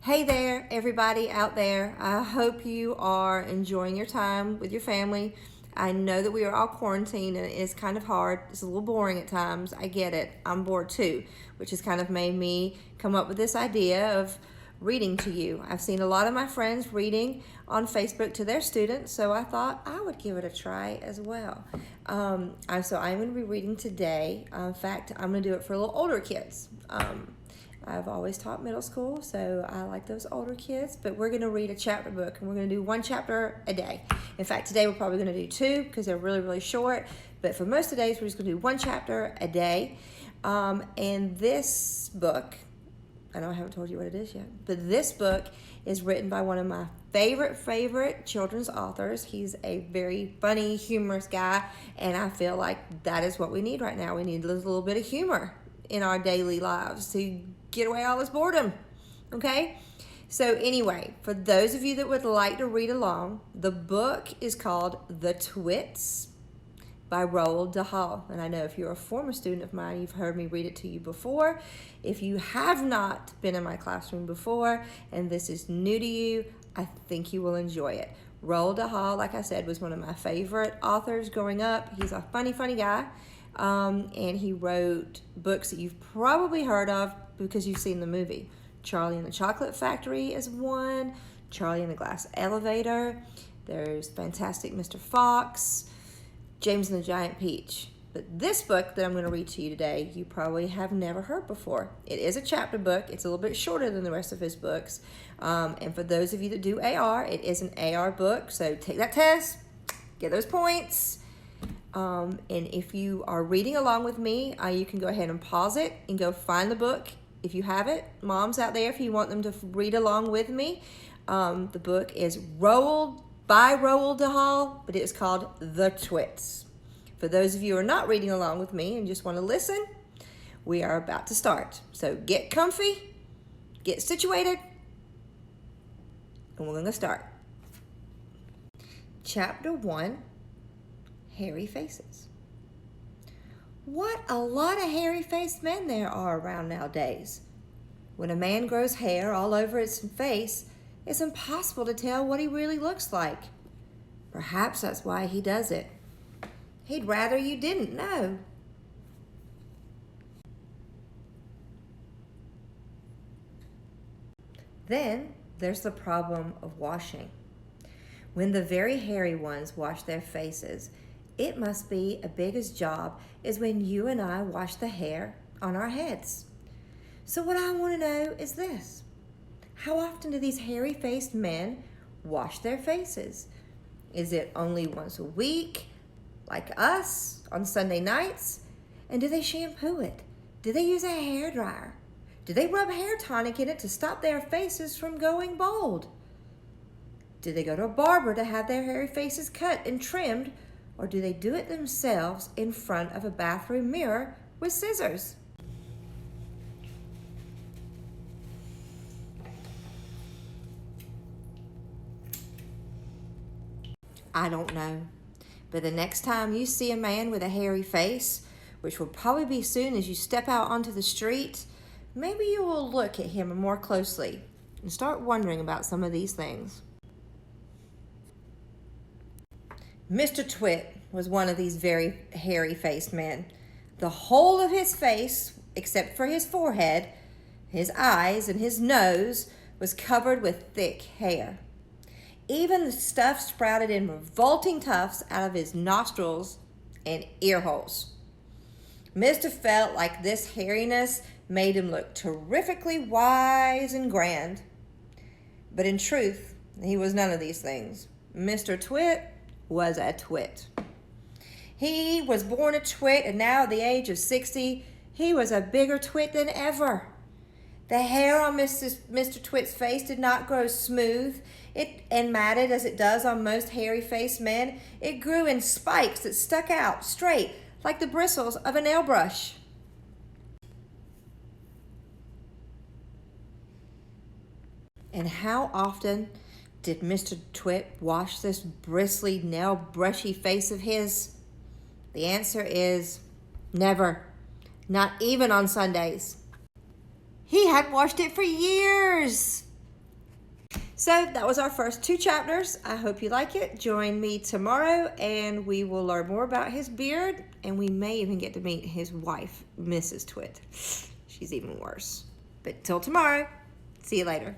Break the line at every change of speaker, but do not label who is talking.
Hey there, everybody out there. I hope you are enjoying your time with your family. I know that we are all quarantined and it's kind of hard. It's a little boring at times. I get it. I'm bored too, which has kind of made me come up with this idea of reading to you. I've seen a lot of my friends reading on Facebook to their students, so I thought I would give it a try as well. So I'm going to be reading today. In fact, I'm going to do it for a little older kids. I've always taught middle school, so I like those older kids, but we're going to read a chapter book, and we're going to do one chapter a day. In fact, today we're probably going to do two because they're really, really short, but for most of the days, we're just going to do one chapter a day. And this book, I know I haven't told you what it is yet, but this book is written by one of my favorite children's authors. He's a very funny, humorous guy, and I feel like that is what we need right now. We need a little bit of humor in our daily lives to get away all this boredom, okay? So anyway, for those of you that would like to read along, the book is called The Twits by Roald Dahl. And I know if you're a former student of mine, you've heard me read it to you before. If you have not been in my classroom before and this is new to you, I think you will enjoy it. Roald Dahl, like I said, was one of my favorite authors growing up. He's a funny guy. And he wrote books that you've probably heard of because you've seen the movie. Charlie and the Chocolate Factory is one. Charlie and the Glass Elevator. There's Fantastic Mr. Fox. James and the Giant Peach. But this book that I'm going to read to you today, you probably have never heard before. It is a chapter book. It's a little bit shorter than the rest of his books. And for those of you that do AR, it is an AR book. So take that test, get those points. And if you are reading along with me, you can go ahead and pause it and go find the book if you have it. Moms out there, if you want them to read along with me, the book is by Roald Dahl, but it is called The Twits. For those of you who are not reading along with me and just want to listen, we are about to start. So get comfy, get situated, and we're going to start. Chapter 1. Hairy faces. What a lot of hairy-faced men there are around nowadays. When a man grows hair all over his face, it's impossible to tell what he really looks like. Perhaps that's why he does it. He'd rather you didn't know. Then there's the problem of washing. When the very hairy ones wash their faces, it must be as big a job as when you and I wash the hair on our heads. So what I want to know is this. How often do these hairy-faced men wash their faces? Is it only once a week, like us, on Sunday nights? And do they shampoo it? Do they use a hairdryer? Do they rub hair tonic in it to stop their faces from going bald? Do they go to a barber to have their hairy faces cut and trimmed? Or do they do it themselves in front of a bathroom mirror with scissors? I don't know. But the next time you see a man with a hairy face, which will probably be soon as you step out onto the street, maybe you will look at him more closely and start wondering about some of these things. Mr. Twit was one of these very hairy-faced men. The whole of his face, except for his forehead, his eyes, and his nose, was covered with thick hair. Even the stuff sprouted in revolting tufts out of his nostrils and ear holes. Mr. felt like this hairiness made him look terrifically wise and grand. But in truth, he was none of these things. Mr. Twit was a twit. He was born a twit, and now at the age of 60, he was a bigger twit than ever. The hair on Mr. Twit's face did not grow smooth and matted as it does on most hairy-faced men. It grew in spikes that stuck out straight like the bristles of a nail brush. And how often did Mr. Twit wash this bristly, nail-brushy face of his? The answer is never. Not even on Sundays. He hadn't washed it for years. So that was our first 2 chapters. I hope you like it. Join me tomorrow and we will learn more about his beard, and we may even get to meet his wife, Mrs. Twit. She's even worse. But till tomorrow, see you later.